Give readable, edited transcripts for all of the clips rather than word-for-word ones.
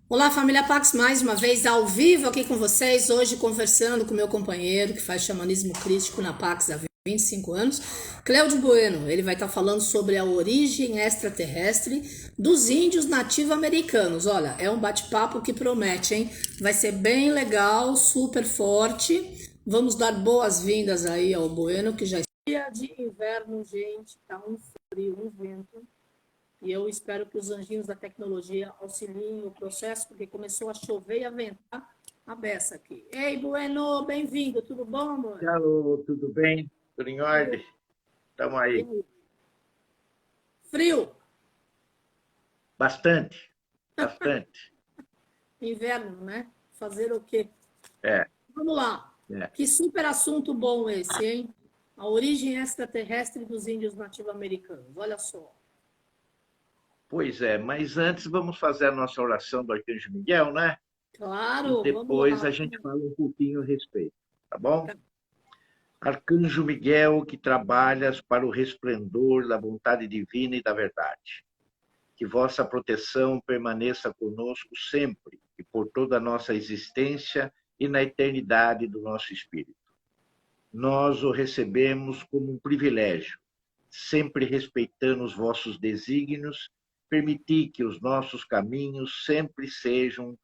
Olá, família Pax, mais uma vez ao vivo aqui com vocês, hoje conversando com meu companheiro que faz xamanismo crístico na Pax há 25 anos, Cléudio Bueno. Ele vai estar falando sobre a origem extraterrestre dos índios nativo-americanos. Olha, é um bate-papo que promete, hein? Vai ser bem legal, super forte. Vamos dar boas-vindas aí ao Bueno, que já está dia de inverno, gente, tá um frio, um vento. E eu espero que os anjinhos da tecnologia auxiliem o processo, porque começou a chover e a ventar a beça aqui. Ei, Bueno, bem-vindo, tudo bom, Bueno? Alô, tudo bem? Tudo em Tudo. ordem? Estamos E aí. aí? Frio, Bastante, bastante. inverno, né? Fazer o quê? É, Vamos lá. é. Que super assunto bom esse, hein? A origem extraterrestre dos índios nativo-americanos. Olha só. Pois é, mas antes vamos fazer a nossa oração do Arcanjo Miguel, né? E Claro, vamos depois lá. a gente fala um pouquinho a respeito, tá bom? Arcanjo Miguel, que trabalhas para o resplendor da vontade divina e da verdade. Que vossa proteção permaneça conosco sempre e por toda a nossa existência e na eternidade do nosso espírito. Nós o recebemos como um privilégio, sempre respeitando os vossos desígnios, permiti que os nossos caminhos sempre sejam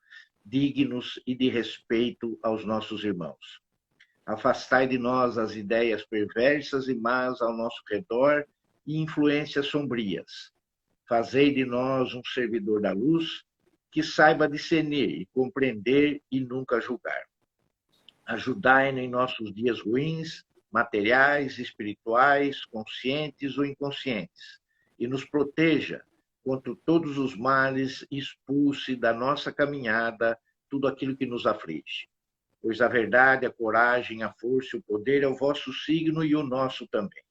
dignos e de respeito aos nossos irmãos. Afastai de nós as ideias perversas e más ao nosso redor e influências sombrias. Fazei de nós um servidor da luz que saiba discernir e compreender e nunca julgar. Ajudai-nos em nossos dias ruins, materiais, espirituais, conscientes ou inconscientes, e nos proteja contra todos os males, expulse da nossa caminhada tudo aquilo que nos aflige. Pois a verdade, a coragem, a força e o poder é o vosso signo e o nosso também.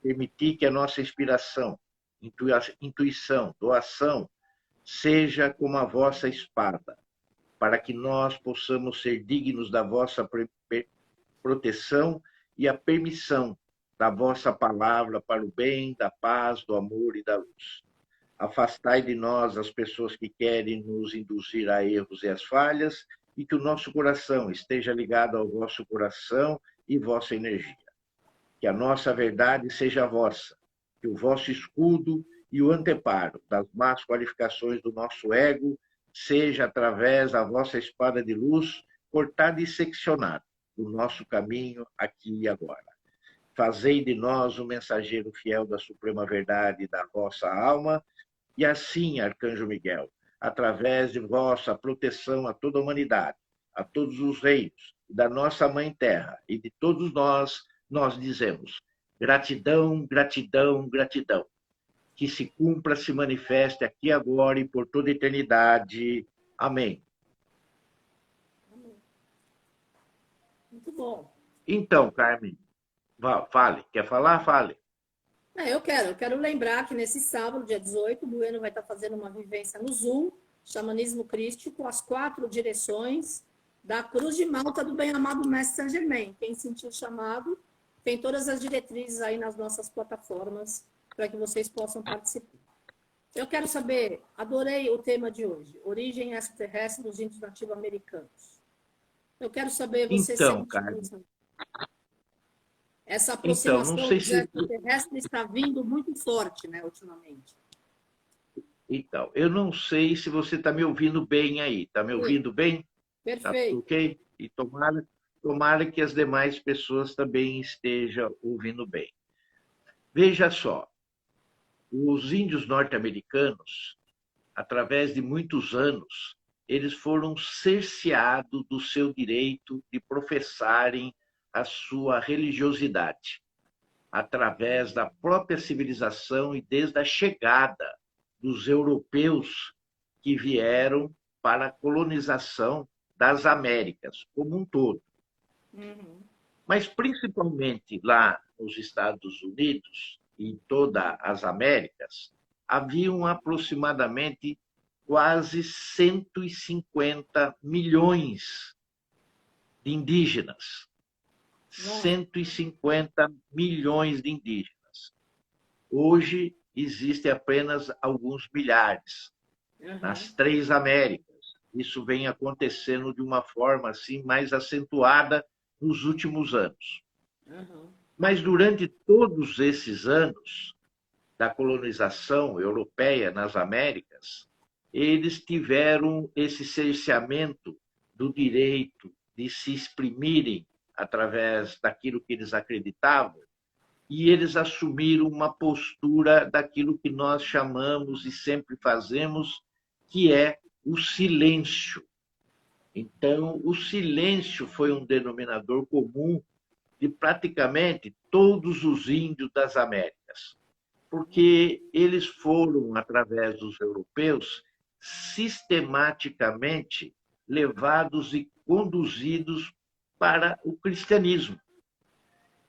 Permiti que a nossa inspiração, intuição, doação, seja como a vossa espada, para que nós possamos ser dignos da vossa proteção e a permissão da vossa palavra para o bem, da paz, do amor e da luz. Afastai de nós as pessoas que querem nos induzir a erros e às falhas, e que o nosso coração esteja ligado ao vosso coração e vossa energia. Que a nossa verdade seja vossa, que o vosso escudo e o anteparo das más qualificações do nosso ego seja através da vossa espada de luz cortada e seccionada do nosso caminho aqui e agora. Fazei de nós o mensageiro fiel da suprema verdade da vossa alma, e assim, Arcanjo Miguel, através de vossa proteção a toda a humanidade, a todos os reinos, da nossa Mãe Terra e de todos nós, nós dizemos gratidão, gratidão, gratidão. Que se cumpra, se manifeste aqui agora e por toda a eternidade. Amém. Muito bom. Então, Carmen, fale. Quer falar? Fale. Eu quero lembrar que nesse sábado, dia 18, o Bueno vai estar fazendo uma vivência no Zoom, Xamanismo Crístico, as 4 direções da Cruz de Malta do Bem-Amado Mestre Saint Germain. Quem sentiu o chamado, tem todas as diretrizes aí nas nossas plataformas para que vocês possam participar. Eu quero saber, adorei o tema de hoje, origem extraterrestre dos índios nativos-americanos. Eu quero saber, você Então, sente Carmen, essa então, não aproximação sei dos se. extraterrestres está vindo muito forte, né, ultimamente. Então, eu não sei se você está me ouvindo bem aí. Está me Sim, ouvindo bem? Tá tudo perfeito. ok? E tomara que as demais pessoas também estejam ouvindo bem. Veja só, os índios norte-americanos, através de muitos anos, eles foram cerceados do seu direito de professarem a sua religiosidade, através da própria civilização e desde a chegada dos europeus que vieram para a colonização das Américas como um todo. Uhum. Mas principalmente lá nos Estados Unidos e em todas as Américas, haviam aproximadamente quase 150 milhões de indígenas. Nossa. 150 milhões de indígenas. Hoje existem apenas alguns milhares Uhum. nas 3 Américas. Isso vem acontecendo de uma forma assim mais acentuada nos últimos anos. Uhum. Mas durante todos esses anos da colonização europeia nas Américas, eles tiveram esse cerceamento do direito de se exprimirem através daquilo que eles acreditavam, e eles assumiram uma postura daquilo que nós chamamos e sempre fazemos, que é o silêncio. Então, o silêncio foi um denominador comum de praticamente todos os índios das Américas, porque eles foram, através dos europeus, sistematicamente levados e conduzidos para o cristianismo.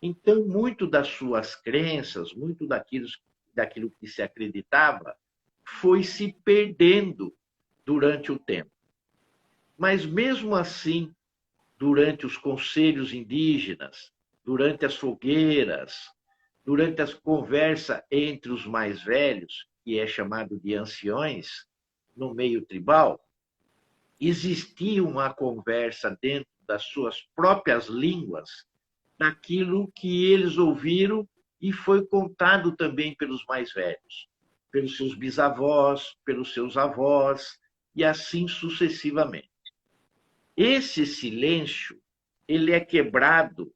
Então, muito das suas crenças, muito daquilo que se acreditava, foi se perdendo durante o tempo. Mas, mesmo assim, durante os conselhos indígenas, durante as fogueiras, durante as conversas entre os mais velhos, que é chamado de anciões, no meio tribal, existia uma conversa dentro das suas próprias línguas, daquilo que eles ouviram e foi contado também pelos mais velhos, pelos seus bisavós, pelos seus avós, e assim sucessivamente. Esse silêncio ele é quebrado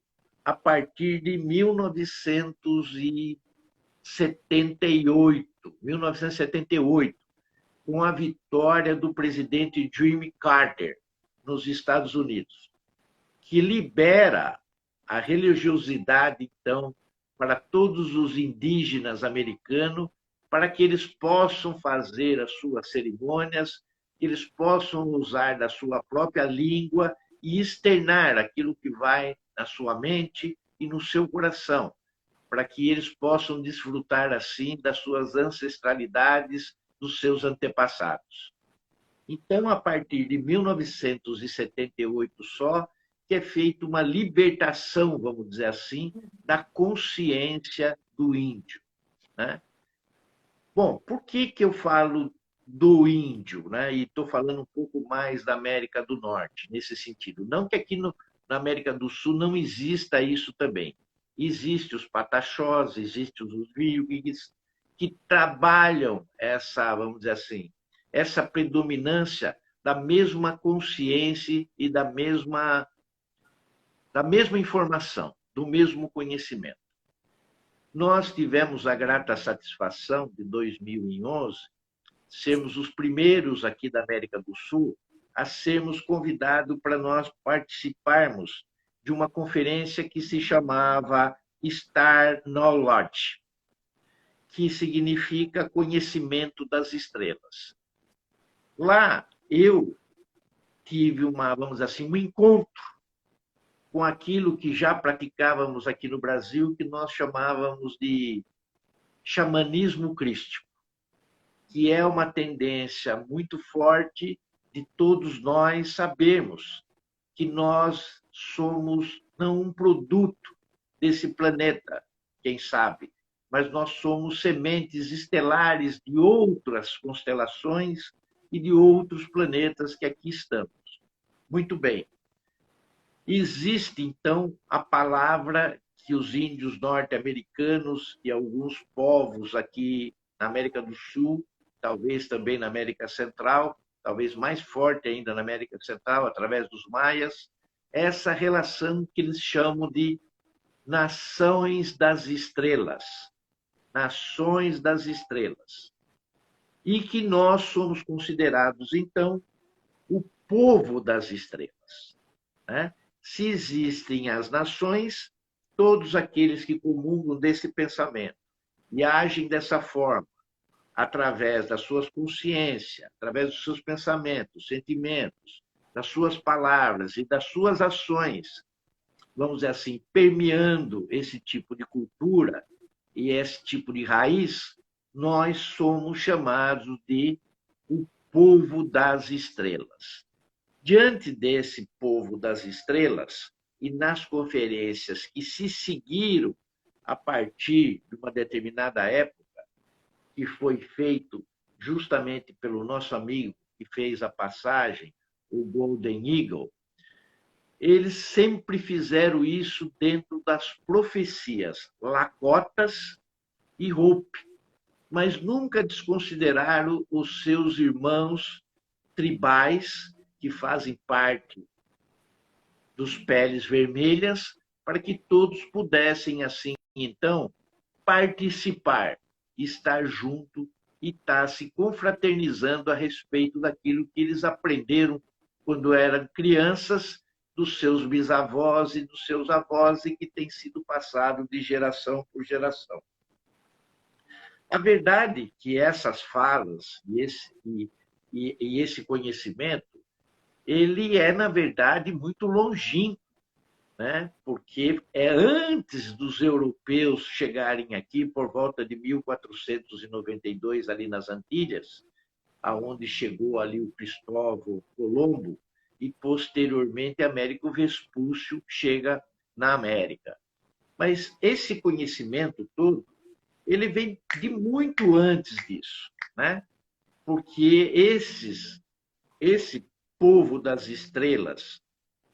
a partir de 1978, com a vitória do presidente Jimmy Carter nos Estados Unidos, que libera a religiosidade, então, para todos os indígenas americanos, para que eles possam fazer as suas cerimônias, que eles possam usar da sua própria língua e externar aquilo que vai na sua mente e no seu coração, para que eles possam desfrutar, assim, das suas ancestralidades, dos seus antepassados. Então, a partir de 1978 só, que é feita uma libertação, vamos dizer assim, da consciência do índio, né? Bom, por que eu falo do índio, né? E estou falando um pouco mais da América do Norte, nesse sentido. Não que aqui na América do Sul não exista isso também. Existem os pataxós, existem os virgues, que trabalham essa, vamos dizer assim, essa predominância da mesma consciência e da mesma informação, do mesmo conhecimento. Nós tivemos a grata satisfação de 2011 sermos os primeiros aqui da América do Sul a sermos convidados para nós participarmos de uma conferência que se chamava Star Knowledge, que significa conhecimento das estrelas. Lá eu tive vamos dizer assim, um encontro com aquilo que já praticávamos aqui no Brasil, que nós chamávamos de xamanismo crístico, que é uma tendência muito forte de todos nós sabermos que nós somos não um produto desse planeta, quem sabe, mas nós somos sementes estelares de outras constelações e de outros planetas que aqui estamos. Muito bem. Existe, então, a palavra que os índios norte-americanos e alguns povos aqui na América do Sul, talvez também na América Central, talvez mais forte ainda na América Central, através dos maias, essa relação que eles chamam de nações das estrelas. Nações das estrelas. E que nós somos considerados, então, o povo das estrelas, né? Se existem as nações, todos aqueles que comungam desse pensamento e agem dessa forma, através das suas consciências, através dos seus pensamentos, sentimentos, das suas palavras e das suas ações, vamos dizer assim, permeando esse tipo de cultura e esse tipo de raiz, nós somos chamados de o povo das estrelas. Diante desse povo das estrelas, e nas conferências que se seguiram a partir de uma determinada época, que foi feito justamente pelo nosso amigo que fez a passagem o Golden Eagle, eles sempre fizeram isso dentro das profecias, Lakotas e Hopi, mas nunca desconsideraram os seus irmãos tribais que fazem parte dos peles vermelhas, para que todos pudessem, assim, então, participar, estar junto e estar se confraternizando a respeito daquilo que eles aprenderam quando eram crianças, dos seus bisavós e dos seus avós, e que tem sido passado de geração por geração. A verdade é que essas falas e esse conhecimento, ele é, na verdade, muito longínquo, né? Porque é antes dos europeus chegarem aqui, por volta de 1492, ali nas Antilhas, aonde chegou ali o Cristóvão Colombo, e posteriormente Américo Vespúcio chega na América. Mas esse conhecimento todo, ele vem de muito antes disso, né? Porque esse povo das estrelas,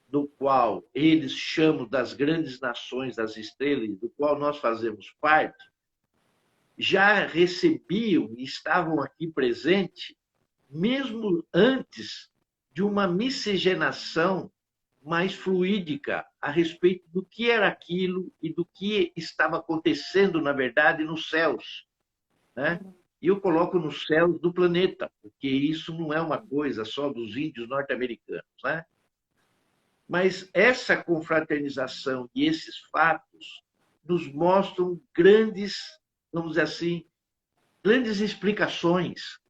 do qual eles chamam das grandes nações das estrelas, do qual nós fazemos parte, já recebiam e estavam aqui presentes, mesmo antes de uma miscigenação mais fluídica a respeito do que era aquilo e do que estava acontecendo, na verdade, nos céus, né? E eu coloco nos céus do planeta, porque isso não é uma coisa só dos índios norte-americanos, né? Mas essa confraternização e esses fatos nos mostram grandes, vamos dizer assim, grandes explicações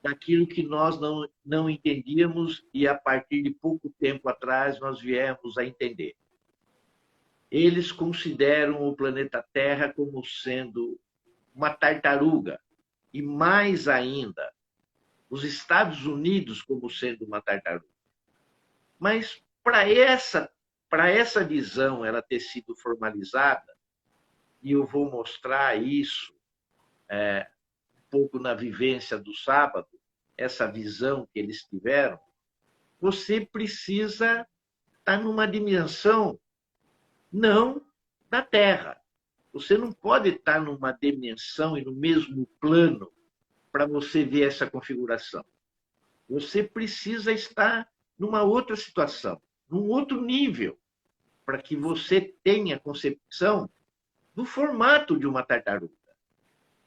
daquilo que nós não entendíamos e, a partir de pouco tempo atrás, nós viemos a entender. Eles consideram o planeta Terra como sendo uma tartaruga, e mais ainda, os Estados Unidos como sendo uma tartaruga. Mas para essa visão ela ter sido formalizada, e eu vou mostrar isso um pouco na vivência do sábado, essa visão que eles tiveram, você precisa estar numa dimensão não da Terra. Você não pode estar numa dimensão e no mesmo plano para você ver essa configuração. Você precisa estar numa outra situação, num outro nível, para que você tenha concepção do formato de uma tartaruga.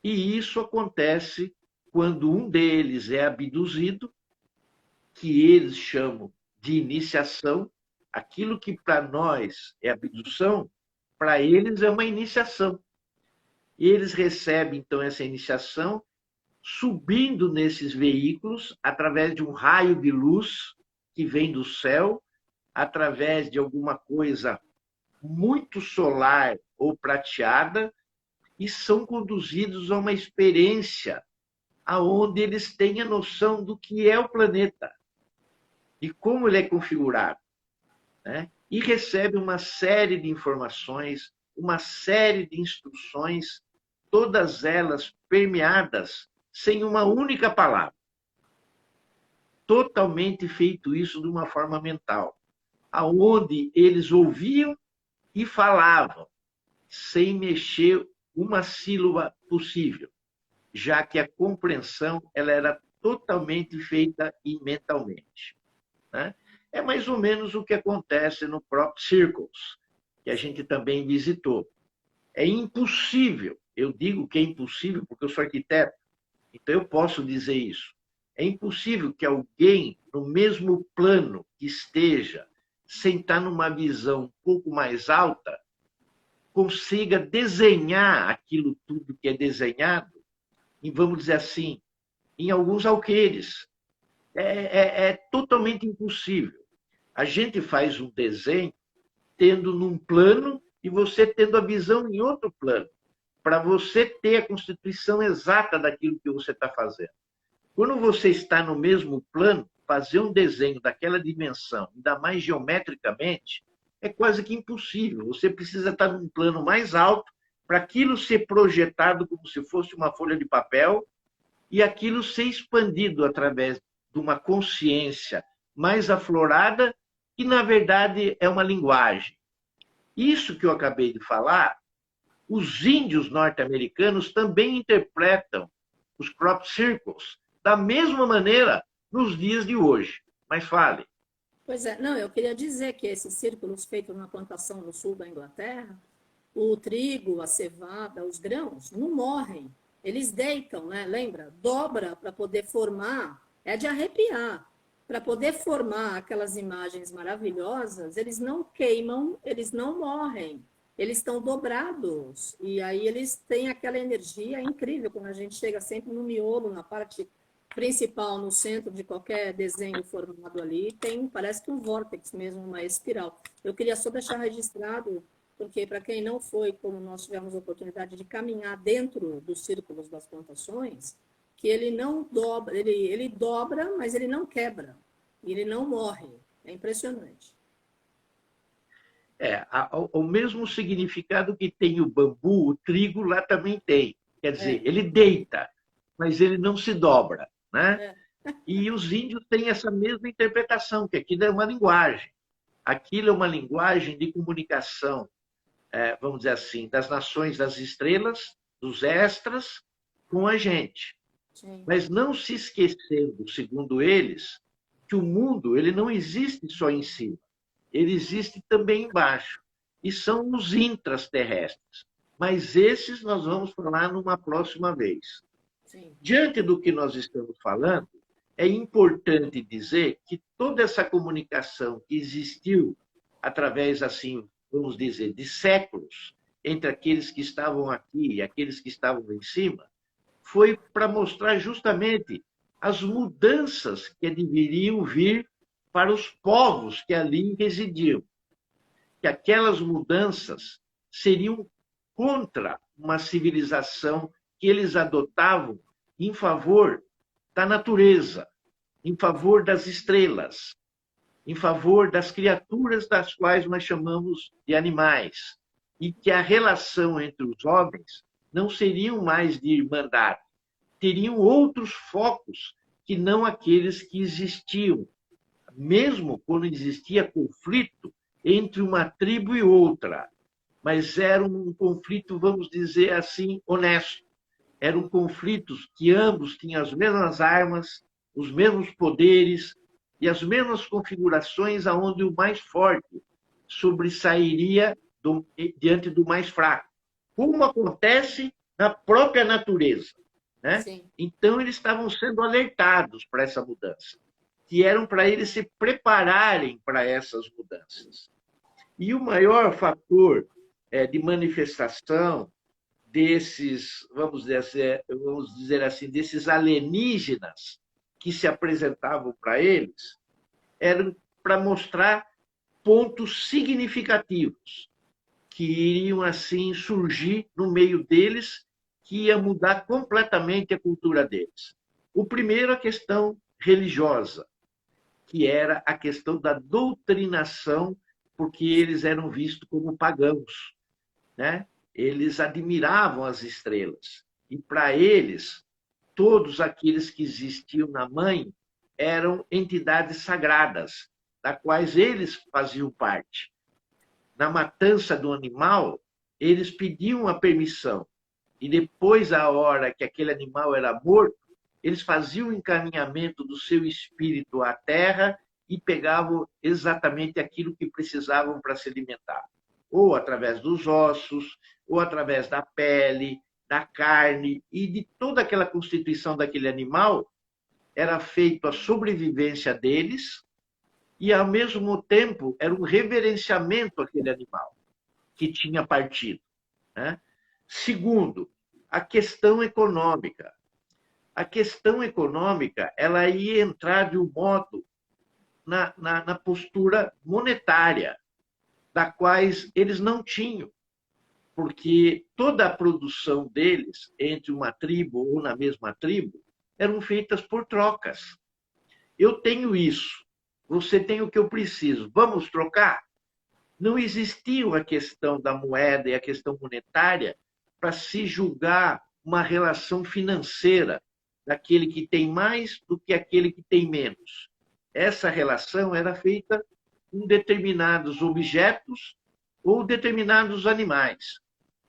E isso acontece quando um deles é abduzido, que eles chamam de iniciação. Aquilo que para nós é abdução, para eles é uma iniciação. E eles recebem, então, essa iniciação subindo nesses veículos através de um raio de luz que vem do céu, através de alguma coisa muito solar ou prateada, e são conduzidos a uma experiência aonde eles têm a noção do que é o planeta e como ele é configurado, né? E recebem uma série de informações, uma série de instruções, todas elas permeadas sem uma única palavra. Totalmente feito isso de uma forma mental, aonde eles ouviam e falavam, sem mexer uma sílaba possível, já que a compreensão ela era totalmente feita mentalmente, né? É mais ou menos o que acontece no próprio Circles, que a gente também visitou. É impossível, eu digo que é impossível porque eu sou arquiteto, então eu posso dizer isso. É impossível que alguém no mesmo plano que esteja, sem estar numa visão um pouco mais alta, consiga desenhar aquilo tudo que é desenhado, e vamos dizer assim, em alguns alqueires. É totalmente impossível. A gente faz um desenho tendo num plano e você tendo a visão em outro plano, para você ter a constituição exata daquilo que você está fazendo. Quando você está no mesmo plano, fazer um desenho daquela dimensão, ainda mais geometricamente, é quase que impossível. Você precisa estar num plano mais alto para aquilo ser projetado como se fosse uma folha de papel e aquilo ser expandido através de uma consciência mais aflorada, que na verdade é uma linguagem. Isso que eu acabei de falar, os índios norte-americanos também interpretam os crop circles da mesma maneira nos dias de hoje. Mas fale. Pois é, não, eu queria dizer que esses círculos feitos na plantação no sul da Inglaterra, o trigo, a cevada, os grãos, não morrem. Eles deitam, né? Lembra? Dobra para poder formar, é de arrepiar. Para poder formar aquelas imagens maravilhosas, eles não queimam, eles não morrem. Eles estão dobrados. E aí eles têm aquela energia incrível, quando a gente chega sempre no miolo, na parte principal, no centro de qualquer desenho formado ali, tem, parece que um vórtex mesmo, uma espiral. Eu queria só deixar registrado, porque para quem não foi, como nós tivemos a oportunidade de caminhar dentro dos círculos das plantações, que ele não dobra, ele dobra, mas ele não quebra, e ele não morre. É impressionante. O mesmo significado que tem o bambu, o trigo lá também tem. Quer dizer, É, ele deita, mas ele não se dobra, né? é, E os índios têm essa mesma interpretação, que aquilo é uma linguagem. Aquilo é uma linguagem de comunicação, vamos dizer assim, das nações das estrelas, dos extras, com a gente. sim, Mas não se esquecendo, segundo eles, que o mundo ele não existe só em cima, ele existe também embaixo. E são os intraterrestres. Mas esses nós vamos falar numa próxima vez. sim, Diante do que nós estamos falando, é importante dizer que toda essa comunicação que existiu através, assim, vamos dizer, de séculos, entre aqueles que estavam aqui e aqueles que estavam em cima, foi para mostrar justamente as mudanças que deveriam vir para os povos que ali residiam. Que aquelas mudanças seriam contra uma civilização que eles adotavam em favor da natureza, em favor das estrelas, em favor das criaturas das quais nós chamamos de animais, e que a relação entre os homens não seriam mais de irmandade, teriam outros focos que não aqueles que existiam, mesmo quando existia conflito entre uma tribo e outra, mas era um conflito, vamos dizer assim, honesto. Eram conflitos que ambos tinham as mesmas armas, os mesmos poderes e as mesmas configurações, aonde o mais forte sobressairia diante do mais fraco, como acontece na própria natureza, né? sim. Então, eles estavam sendo alertados para essa mudança, que eram para eles se prepararem para essas mudanças. E o maior fator de manifestação desses, vamos dizer assim, desses alienígenas que se apresentavam para eles, eram para mostrar pontos significativos que iriam assim surgir no meio deles, que ia mudar completamente a cultura deles. O primeiro, a questão religiosa, que era a questão da doutrinação, porque eles eram vistos como pagãos, né? Eles admiravam as estrelas. E para eles, todos aqueles que existiam na Mãe eram entidades sagradas, das quais eles faziam parte. Na matança do animal, eles pediam a permissão. E depois, a hora que aquele animal era morto, eles faziam o encaminhamento do seu espírito à terra e pegavam exatamente aquilo que precisavam para se alimentar. Ou através dos ossos, ou através da pele, da carne e de toda aquela constituição daquele animal, era feito a sobrevivência deles e, ao mesmo tempo, era um reverenciamento àquele animal que tinha partido, né? Segundo, a questão econômica. A questão econômica ela ia entrar de um modo na postura monetária, da quais eles não tinham, porque toda a produção deles, entre uma tribo ou na mesma tribo, eram feitas por trocas. Eu tenho isso, você tem o que eu preciso, vamos trocar? Não existia a questão da moeda e a questão monetária para se julgar uma relação financeira daquele que tem mais do que aquele que tem menos. essa relação era feita com determinados objetos ou determinados animais.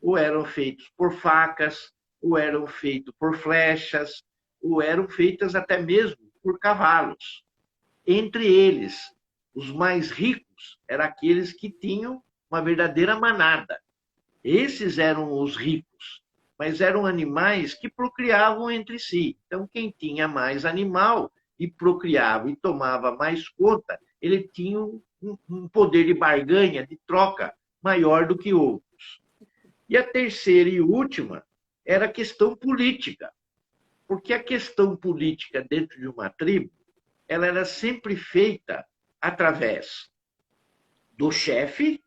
Ou eram feitos por facas, ou eram feitos por flechas, ou eram feitas até mesmo por cavalos. Entre eles, os mais ricos eram aqueles que tinham uma verdadeira manada. Esses eram os ricos, mas eram animais que procriavam entre si. Então, quem tinha mais animal e procriava e tomava mais conta, ele tinha um poder de barganha, de troca, maior do que outros. E a terceira e última era a questão política, porque a questão política dentro de uma tribo, ela era sempre feita através do chefe,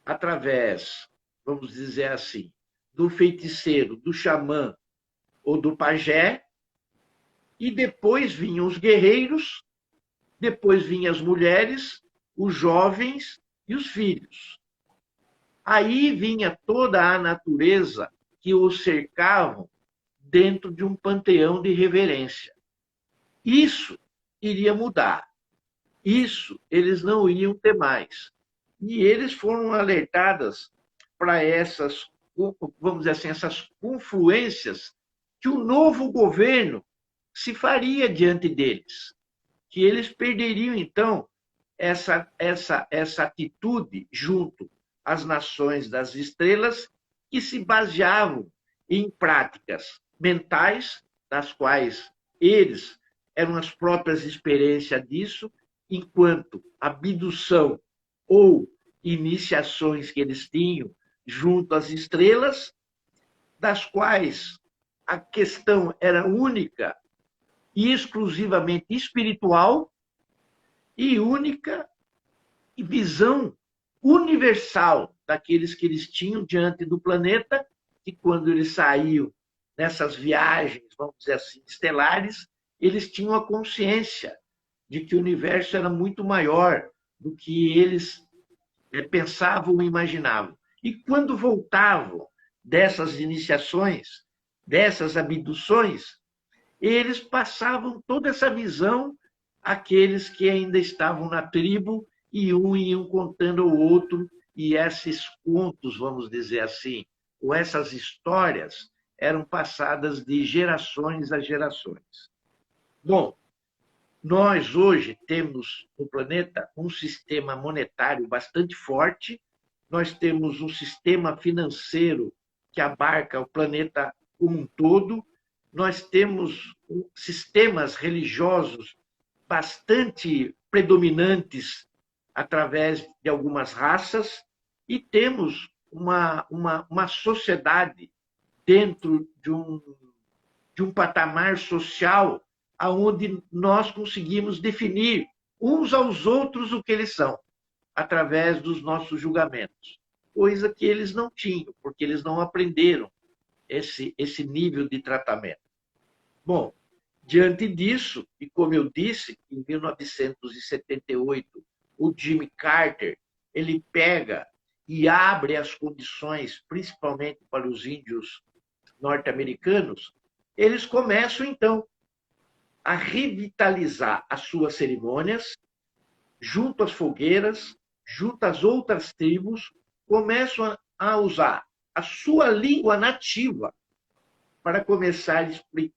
através, vamos dizer assim, do feiticeiro, do xamã ou do pajé, e depois vinham os guerreiros, depois vinham as mulheres, os jovens e os filhos. Aí vinha toda a natureza que os cercavam dentro de um panteão de reverência. Isso iria mudar. Isso eles não iam ter mais. E eles foram alertadas para essas, vamos dizer assim, essas confluências que o novo governo se faria diante deles. Que eles perderiam, então, essa atitude junto às nações das estrelas que se baseavam em práticas mentais, das quais eles eram as próprias experiências disso, enquanto abdução ou iniciações que eles tinham junto às estrelas, das quais a questão era única e exclusivamente espiritual e única e visão universal daqueles que eles tinham diante do planeta, que quando eles saíam nessas viagens, vamos dizer assim, estelares, eles tinham a consciência de que o universo era muito maior do que eles pensavam e imaginavam. E quando voltavam dessas iniciações, dessas abduções, eles passavam toda essa visão àqueles que ainda estavam na tribo e um iam contando ao outro, e esses contos, vamos dizer assim, ou essas histórias, eram passadas de gerações a gerações. Bom, nós hoje temos no planeta um sistema monetário bastante forte, nós temos um sistema financeiro que abarca o planeta como um todo, nós temos sistemas religiosos bastante predominantes através de algumas raças e temos uma sociedade dentro de um patamar social onde nós conseguimos definir uns aos outros o que eles são, através dos nossos julgamentos, coisa que eles não tinham, porque eles não aprenderam esse nível de tratamento. Bom, diante disso, e como eu disse, em 1978, o Jimmy Carter, ele pega e abre as condições, principalmente para os índios norte-americanos, eles começam, então, a revitalizar as suas cerimônias, junto às fogueiras, junto às outras tribos, começam a usar a sua língua nativa para começar a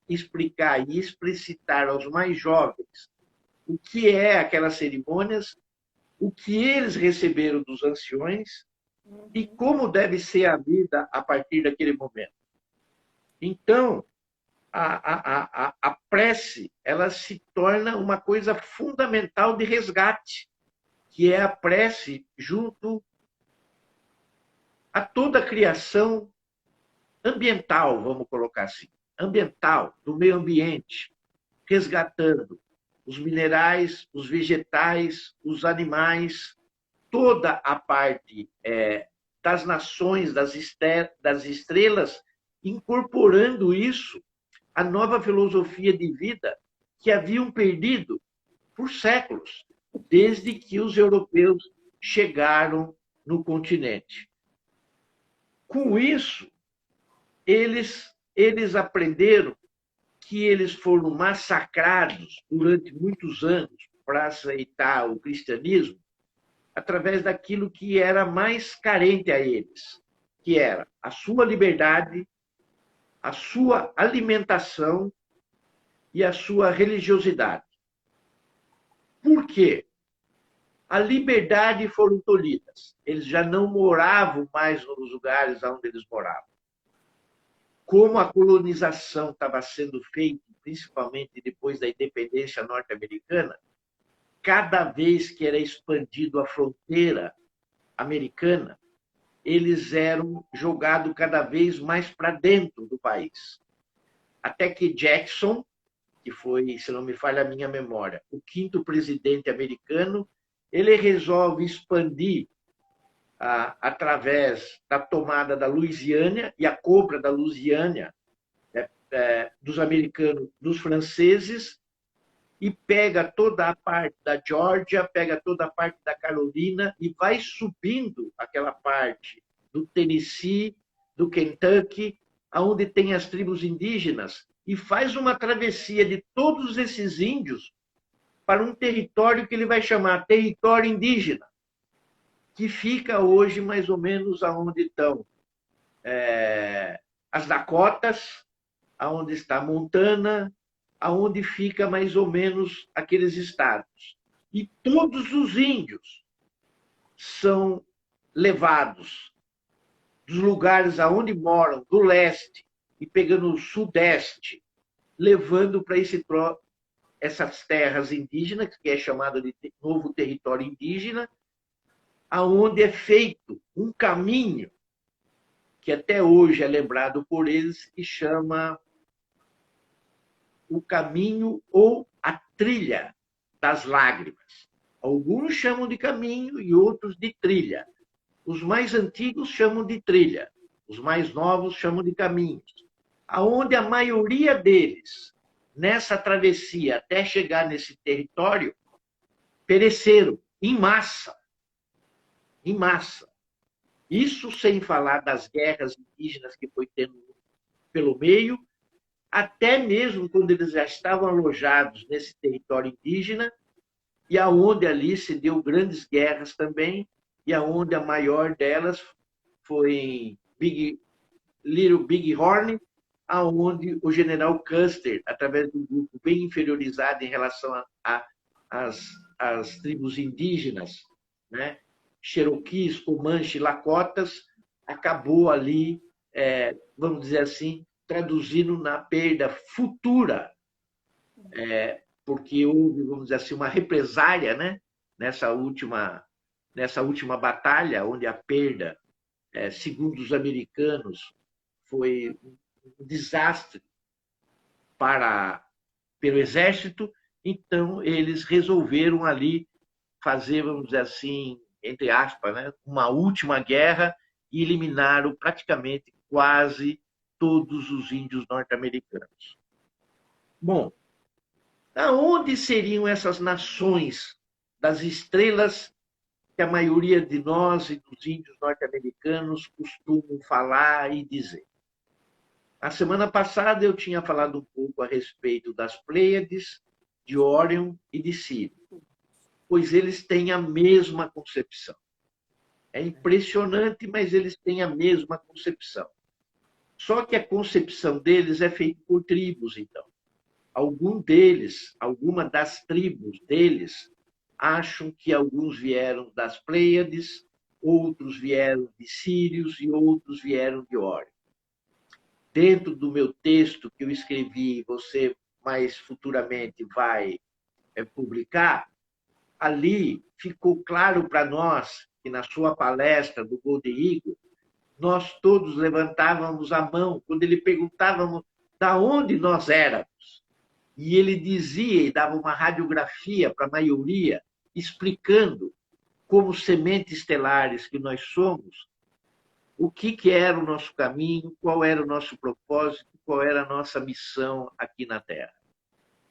explicar e explicitar aos mais jovens o que é aquelas cerimônias, o que eles receberam dos anciões e como deve ser a vida a partir daquele momento. Então, a prece, ela se torna uma coisa fundamental de resgate, que é a prece junto a toda a criação ambiental, vamos colocar assim, ambiental, do meio ambiente, resgatando os minerais, os vegetais, os animais, toda a parte das nações, das estrelas, incorporando isso à nova filosofia de vida que haviam perdido por séculos, desde que os europeus chegaram no continente. Com isso, eles aprenderam que eles foram massacrados durante muitos anos para aceitar o cristianismo através daquilo que era mais carente a eles, que era a sua liberdade, a sua alimentação e a sua religiosidade. Por quê? A liberdade foram tolhidas. Eles já não moravam mais nos lugares onde eles moravam. Como a colonização estava sendo feita, principalmente depois da independência norte-americana, cada vez que era expandido a fronteira americana, eles eram jogados cada vez mais para dentro do país. Até que Jackson, que foi, se não me falha a minha memória, o 5º presidente americano, ele resolve expandir através da tomada da Louisiana e a compra da Louisiana dos americanos, dos franceses, e pega toda a parte da Geórgia, pega toda a parte da Carolina e vai subindo aquela parte do Tennessee, do Kentucky, aonde tem as tribos indígenas, e faz uma travessia de todos esses índios para um território que ele vai chamar território indígena, que fica hoje mais ou menos aonde estão as Dakotas, aonde está Montana, aonde fica mais ou menos aqueles estados. E todos os índios são levados dos lugares aonde moram, do leste, e pegando o sudeste, levando para essas terras indígenas, que é chamado de novo território indígena, aonde é feito um caminho que até hoje é lembrado por eles, que chama o caminho ou a trilha das lágrimas. Alguns chamam de caminho e outros de trilha. Os mais antigos chamam de trilha, os mais novos chamam de caminhos. Aonde a maioria deles, nessa travessia até chegar nesse território, pereceram em massa. Em massa. Isso sem falar das guerras indígenas que foi tendo pelo meio, até mesmo quando eles já estavam alojados nesse território indígena, e aonde ali se deu grandes guerras também, e aonde a maior delas foi em Little Big Horn, aonde o general Custer, através de um grupo bem inferiorizado em relação às tribos indígenas, né? Cherokees, Comanche, Lakotas, acabou ali, vamos dizer assim, traduzindo na perda futura, porque houve, vamos dizer assim, uma represália, né? nessa última batalha, onde a perda, segundo os americanos, foi um desastre pelo exército. Então, eles resolveram ali fazer, vamos dizer assim, entre aspas, né, uma última guerra, e eliminaram praticamente quase todos os índios norte-americanos. Bom, aonde seriam essas nações das estrelas que a maioria de nós e dos índios norte-americanos costumam falar e dizer? A semana passada eu tinha falado um pouco a respeito das Pleiades, de Órion e de Sírio, pois eles têm a mesma concepção. É impressionante, mas eles têm a mesma concepção. Só que a concepção deles é feita por tribos, então. Alguma das tribos deles, acham que alguns vieram das Pleiades, outros vieram de Sírios e outros vieram de Órion. Dentro do meu texto que eu escrevi, você mais futuramente vai publicar, ali ficou claro para nós que na sua palestra do Golden Eagle, nós todos levantávamos a mão quando ele perguntávamos da onde nós éramos. E ele dizia e dava uma radiografia para a maioria, explicando como sementes estelares que nós somos, o que era o nosso caminho, qual era o nosso propósito, qual era a nossa missão aqui na Terra.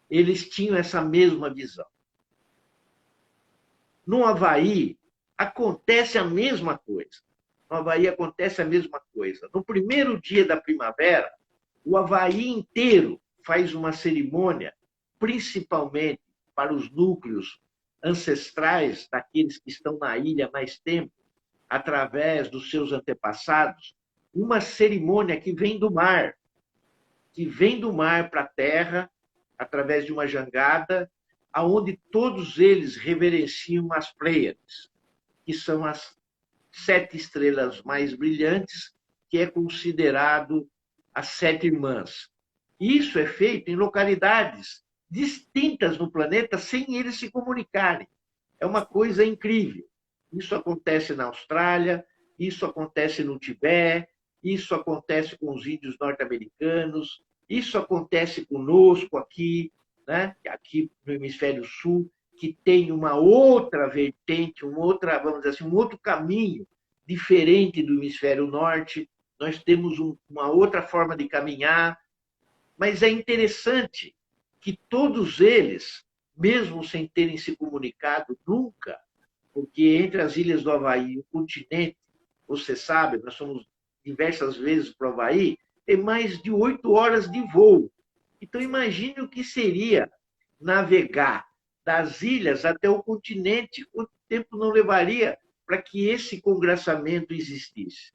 Eles tinham essa mesma visão. No Havaí, acontece a mesma coisa. No Havaí acontece a mesma coisa. No primeiro dia da primavera, o Havaí inteiro faz uma cerimônia, principalmente para os núcleos ancestrais daqueles que estão na ilha há mais tempo, através dos seus antepassados, uma cerimônia que vem do mar para a terra, através de uma jangada, aonde todos eles reverenciam as Pleiades, que são as 7 estrelas mais brilhantes, que é considerado as 7 irmãs. Isso é feito em localidades distintas no planeta, sem eles se comunicarem. É uma coisa incrível. Isso acontece na Austrália, isso acontece no Tibete, isso acontece com os índios norte-americanos, isso acontece conosco aqui, né? Aqui no Hemisfério Sul, que tem uma outra vertente, vamos dizer assim, um outro caminho diferente do Hemisfério Norte. Nós temos uma outra forma de caminhar, mas é interessante que todos eles, mesmo sem terem se comunicado nunca, porque entre as ilhas do Havaí e o continente, você sabe, nós fomos diversas vezes para o Havaí, tem mais de 8 horas de voo. Então, imagine o que seria navegar das ilhas até o continente, quanto tempo não levaria para que esse congraçamento existisse.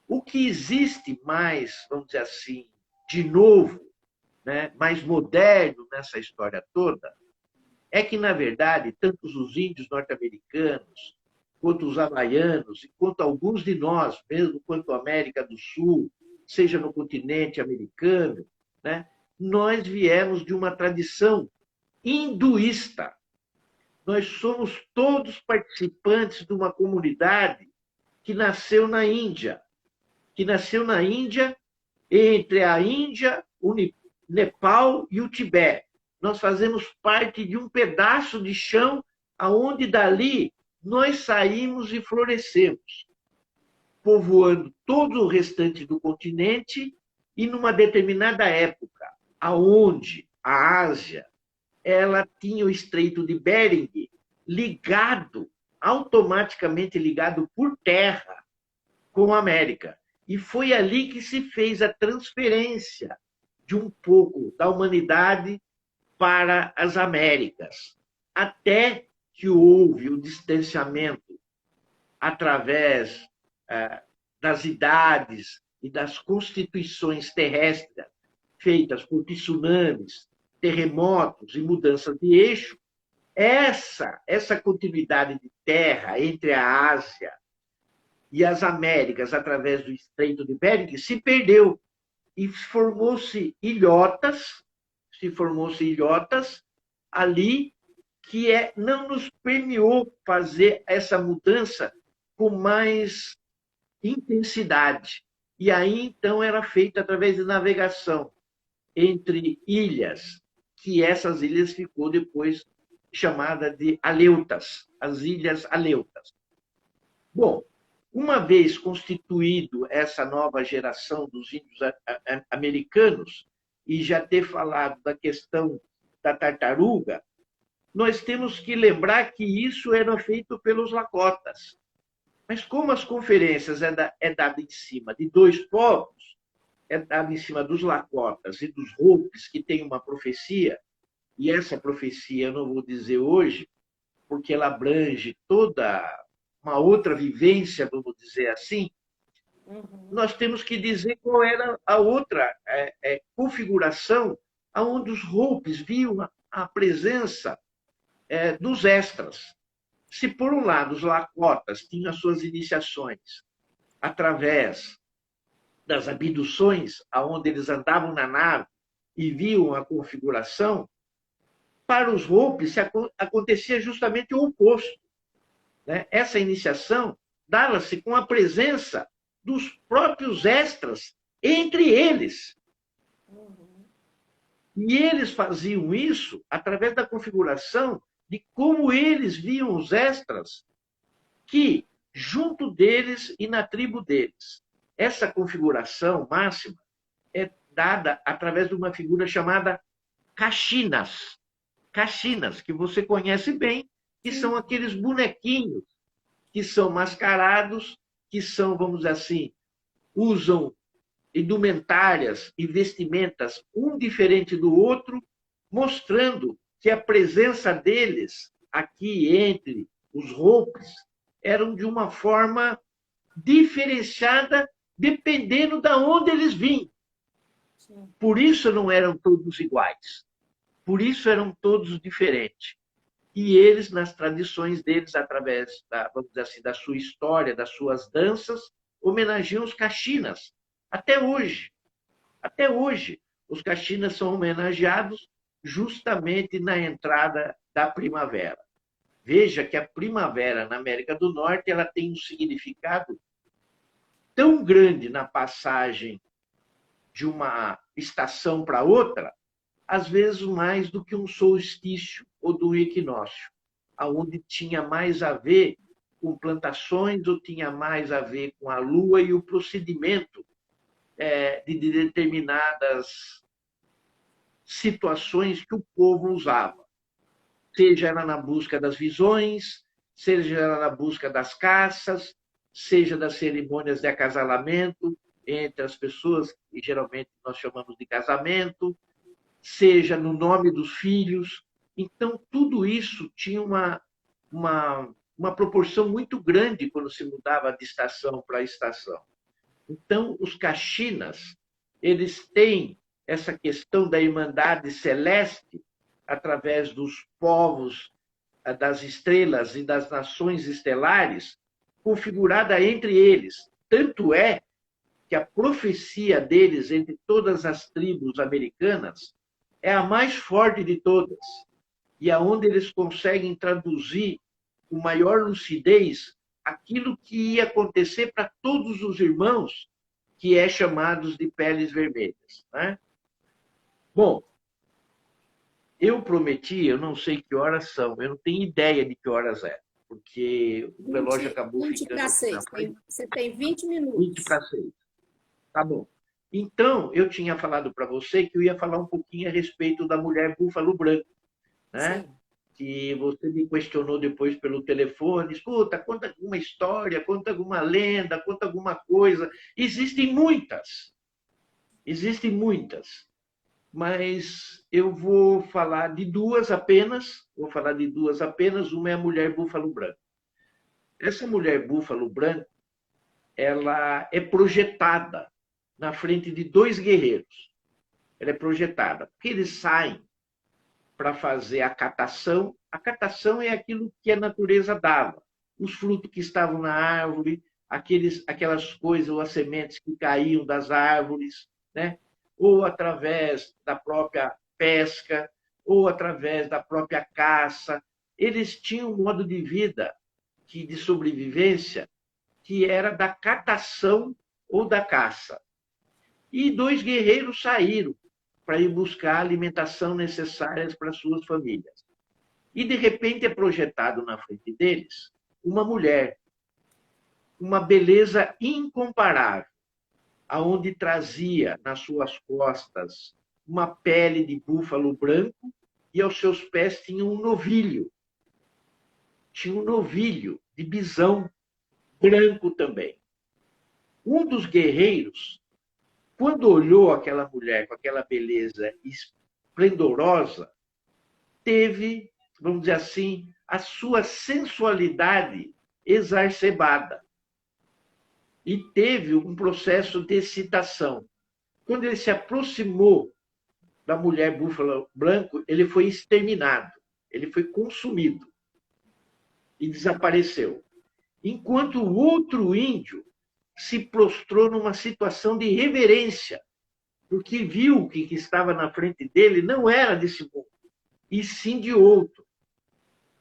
O que existe mais, vamos dizer assim, de novo, né, mais moderno nessa história toda, é que, na verdade, tanto os índios norte-americanos, quanto os havaianos, e quanto alguns de nós, mesmo quanto a América do Sul, seja no continente americano, né, nós viemos de uma tradição hinduísta. Nós somos todos participantes de uma comunidade que nasceu na Índia, entre a Índia, o Nepal e o Tibete. Nós fazemos parte de um pedaço de chão aonde dali nós saímos e florescemos, povoando todo o restante do continente e numa determinada época, aonde a Ásia ela tinha o Estreito de Bering automaticamente ligado por terra com a América. E foi ali que se fez a transferência de um pouco da humanidade para as Américas, até que houve o distanciamento através das idades e das constituições terrestres feitas por tsunamis, terremotos e mudanças de eixo. Essa continuidade de terra entre a Ásia e as Américas, através do Estreito de Bering, se perdeu e formou-se ilhotas ali que não nos permitiu fazer essa mudança com mais intensidade. E aí, então, era feita através de navegação entre ilhas, que essas ilhas ficou depois chamada de Aleutas, as Ilhas Aleutas. Bom, uma vez constituído essa nova geração dos índios americanos, e já ter falado da questão da tartaruga, nós temos que lembrar que isso era feito pelos Lakotas. Mas como as conferências é dada em cima de 2 povos, é dada em cima dos Lakotas e dos Hopis, que tem uma profecia, e essa profecia eu não vou dizer hoje, porque ela abrange toda uma outra vivência, vamos dizer assim, nós temos que dizer qual era a outra configuração onde os Hopis viam a presença dos extras. Se, por um lado, os Lakotas tinham as suas iniciações através das abduções, onde eles andavam na nave e viam a configuração, para os Hopis acontecia justamente o oposto. Né? Essa iniciação dava-se com a presença dos próprios extras entre eles. E eles faziam isso através da configuração de como eles viam os extras que, junto deles e na tribo deles. Essa configuração máxima é dada através de uma figura chamada Kashinas. Kashinas, que você conhece bem, que são aqueles bonequinhos que são mascarados, que são, vamos dizer assim, usam indumentárias e vestimentas, um diferente do outro, mostrando que a presença deles aqui entre os Hopes eram de uma forma diferenciada, dependendo de onde eles vinham. Por isso não eram todos iguais. Por isso eram todos diferentes. E eles, nas tradições deles, através vamos dizer assim, da sua história, das suas danças, homenageiam os Caxinas. Até hoje. Até hoje, os Caxinas são homenageados justamente na entrada da primavera. Veja que a primavera na América do Norte ela tem um significado tão grande na passagem de uma estação para outra, às vezes mais do que um solstício ou do equinócio, aonde tinha mais a ver com plantações ou tinha mais a ver com a lua e o procedimento de determinadas situações que o povo usava. Seja ela na busca das visões, seja ela na busca das caças, seja das cerimônias de acasalamento entre as pessoas, que geralmente nós chamamos de casamento, seja no nome dos filhos. Então, tudo isso tinha uma proporção muito grande quando se mudava de estação para estação. Então, os Caxinas, eles têm essa questão da irmandade celeste através dos povos, das estrelas e das nações estelares, configurada entre eles. Tanto é que a profecia deles entre todas as tribos americanas é a mais forte de todas, e aonde eles conseguem traduzir com maior lucidez aquilo que ia acontecer para todos os irmãos, que é chamados de peles vermelhas. Né? Bom, eu prometi, eu não sei que horas são, eu não tenho ideia de que horas é, porque o relógio acabou 20 ficando... para 6, você tem 20 minutos. 20 para 6. Tá bom. Então, eu tinha falado para você que eu ia falar um pouquinho a respeito da mulher búfalo branco, né? Sim. Que você me questionou depois pelo telefone, escuta, conta alguma história, conta alguma lenda, conta alguma coisa. Existem muitas, mas eu vou falar de duas apenas, uma é a mulher búfalo branco. Essa mulher búfalo branco, ela é projetada na frente de dois guerreiros. Ela é projetada, porque eles saem para fazer a catação. A catação é aquilo que a natureza dava. Os frutos que estavam na árvore, aquelas coisas, ou as sementes que caíam das árvores, né? Ou através da própria pesca, ou através da própria caça. Eles tinham um modo de vida, de sobrevivência, que era da catação ou da caça. E dois guerreiros saíram para ir buscar a alimentação necessária para suas famílias. E, de repente, é projetado na frente deles uma mulher, uma beleza incomparável, aonde trazia nas suas costas uma pele de búfalo branco e aos seus pés tinha um novilho. Tinha um novilho de bisão branco também. Um dos guerreiros, quando olhou aquela mulher com aquela beleza esplendorosa, teve, vamos dizer assim, a sua sensualidade exacerbada. E teve um processo de excitação. Quando ele se aproximou da mulher búfalo branco, ele foi exterminado, ele foi consumido e desapareceu. Enquanto o outro índio se prostrou numa situação de reverência, porque viu que estava na frente dele não era desse mundo, e sim de outro.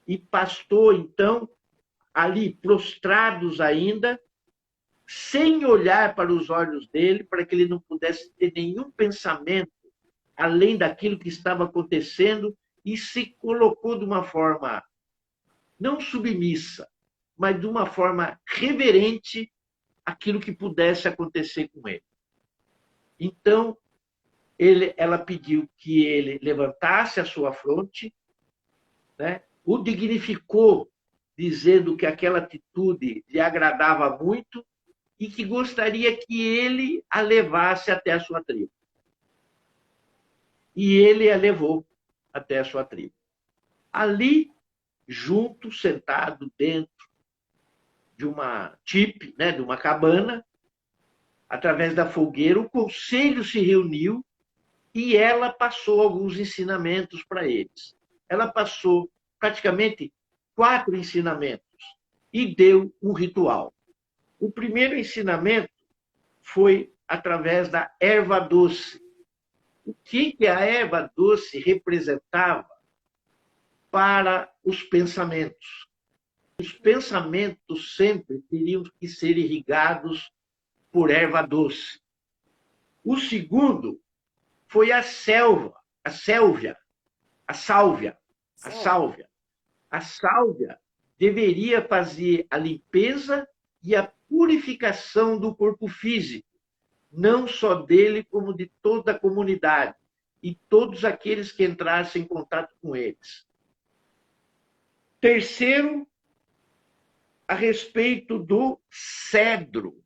E pastou, então, ali, prostrados ainda, sem olhar para os olhos dele, para que ele não pudesse ter nenhum pensamento além daquilo que estava acontecendo, e se colocou de uma forma não submissa, mas de uma forma reverente aquilo que pudesse acontecer com ele. Então, ela pediu que ele levantasse a sua fronte, né? O dignificou, dizendo que aquela atitude lhe agradava muito, e que gostaria que ele a levasse até a sua tribo. E ele a levou até a sua tribo. Ali, junto, sentado dentro de uma tipe, né, de uma cabana, através da fogueira, o conselho se reuniu e ela passou alguns ensinamentos para eles. Ela passou praticamente 4 ensinamentos e deu um ritual. O primeiro ensinamento foi através da erva doce. O que a erva doce representava para os pensamentos? Os pensamentos sempre teriam que ser irrigados por erva doce. O segundo foi a selva, a sálvia. A sálvia deveria fazer a limpeza e a purificação do corpo físico, não só dele, como de toda a comunidade e todos aqueles que entrassem em contato com eles. Terceiro, a respeito do cedro.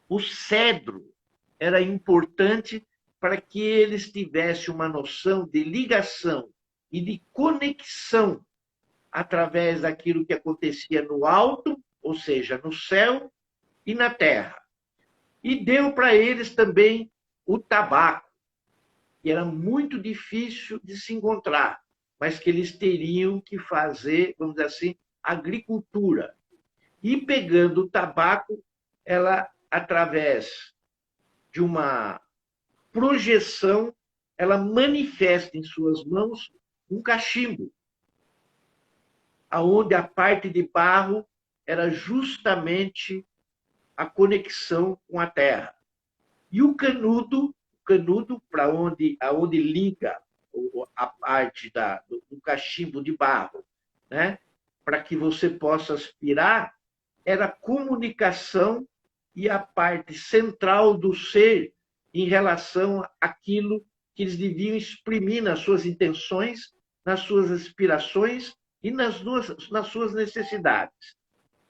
O cedro era importante para que eles tivessem uma noção de ligação e de conexão através daquilo que acontecia no alto, ou seja, no céu e na terra. E deu para eles também o tabaco, que era muito difícil de se encontrar, mas que eles teriam que fazer, vamos dizer assim, agricultura. E pegando o tabaco, ela, através de uma projeção, ela manifesta em suas mãos um cachimbo, aonde a parte de barro era justamente a conexão com a terra. E o canudo para aonde liga a parte do cachimbo de barro, né? Para que você possa aspirar, era a comunicação e a parte central do ser em relação àquilo que eles deviam exprimir nas suas intenções, nas suas aspirações e nas suas necessidades.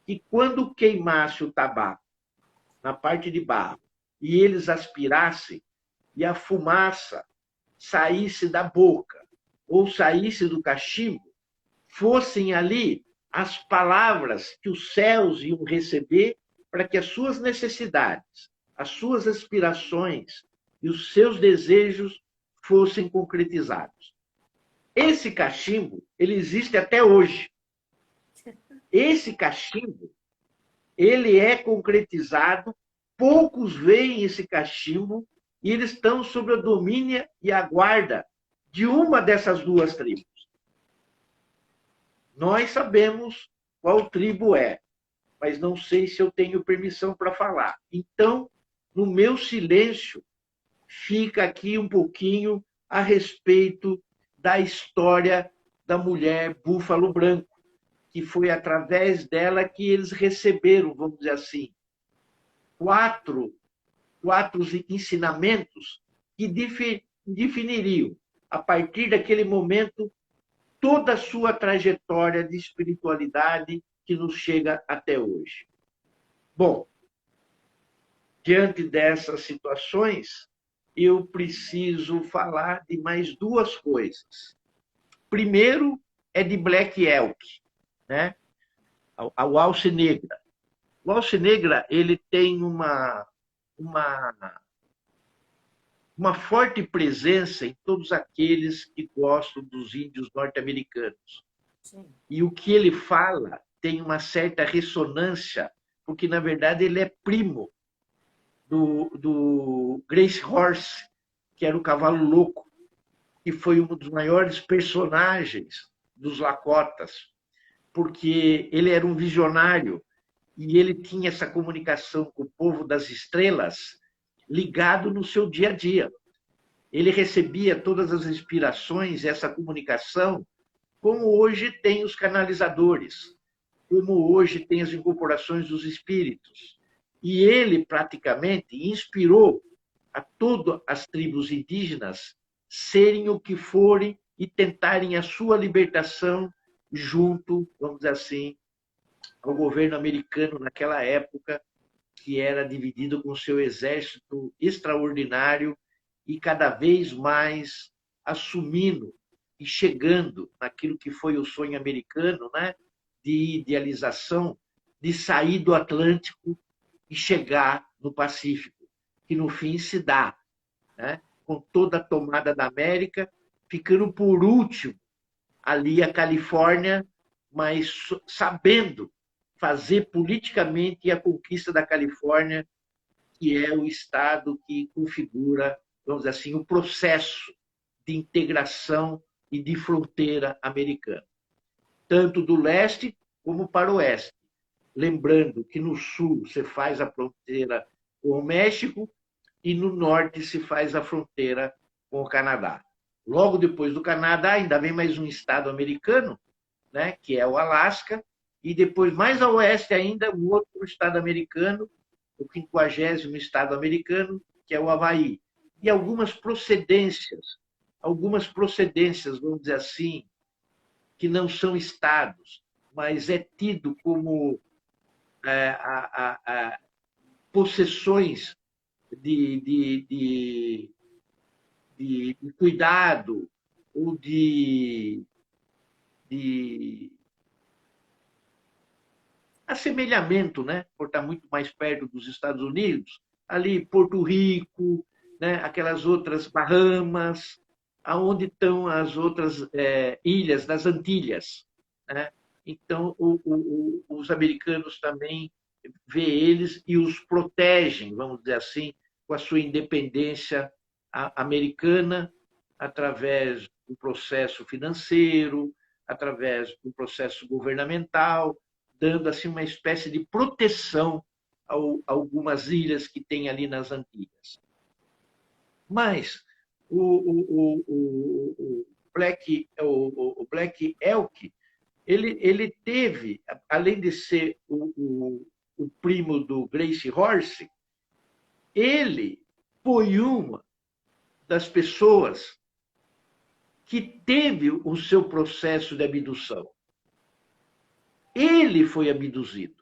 E quando queimasse o tabaco na parte de barro e eles aspirassem e a fumaça saísse da boca ou saísse do cachimbo, fossem ali as palavras que os céus iam receber para que as suas necessidades, as suas aspirações e os seus desejos fossem concretizados. Esse cachimbo, ele existe até hoje. Esse cachimbo, ele é concretizado, poucos veem esse cachimbo e eles estão sob a domínio e a guarda de uma dessas 2 tribos. Nós sabemos qual tribo é, mas não sei se eu tenho permissão para falar. Então, no meu silêncio, fica aqui um pouquinho a respeito da história da mulher búfalo branco, que foi através dela que eles receberam, vamos dizer assim, 4 ensinamentos que definiriam, a partir daquele momento, toda a sua trajetória de espiritualidade que nos chega até hoje. Bom, diante dessas situações, eu preciso falar de mais 2 coisas. Primeiro é de Black Elk, né? O alce negra. O alce negra, ele tem uma forte presença em todos aqueles que gostam dos índios norte-americanos. E o que ele fala tem uma certa ressonância, porque, na verdade, ele é primo do Grace Horse, que era o cavalo louco, que foi um dos maiores personagens dos Lakotas, porque ele era um visionário e ele tinha essa comunicação com o povo das estrelas ligado no seu dia a dia. Ele recebia todas as inspirações, essa comunicação, como hoje tem os canalizadores, como hoje tem as incorporações dos espíritos. E ele, praticamente, inspirou a todas as tribos indígenas serem o que forem e tentarem a sua libertação junto, vamos dizer assim, ao governo americano naquela época, que era dividido com seu exército extraordinário e cada vez mais assumindo e chegando naquilo que foi o sonho americano, né, de idealização, de sair do Atlântico e chegar no Pacífico, que no fim se dá, né, com toda a tomada da América, ficando por último ali a Califórnia, mas sabendo fazer politicamente a conquista da Califórnia, que é o estado que configura, vamos dizer assim, o processo de integração e de fronteira americana, tanto do leste como para o oeste. Lembrando que no sul você faz a fronteira com o México e no norte se faz a fronteira com o Canadá. Logo depois do Canadá, ainda vem mais um estado americano, né, que é o Alasca, e depois, mais a oeste ainda, um outro estado americano, o 50º estado americano, que é o Havaí. E algumas procedências, vamos dizer assim, que não são estados, mas é tido como possessões de cuidado ou de assemelhamento, né? Por estar muito mais perto dos Estados Unidos, ali Porto Rico, né? Aquelas outras Bahamas, aonde estão as outras ilhas das Antilhas, né? Então, os americanos também vê eles e os protegem, vamos dizer assim, com a sua independência americana, através do processo financeiro, através do processo governamental, dando assim uma espécie de proteção a algumas ilhas que tem ali nas Antilhas. Mas o Black Elk, ele teve, além de ser o primo do Gracie Horse, ele foi uma das pessoas que teve o seu processo de abdução. Ele foi abduzido.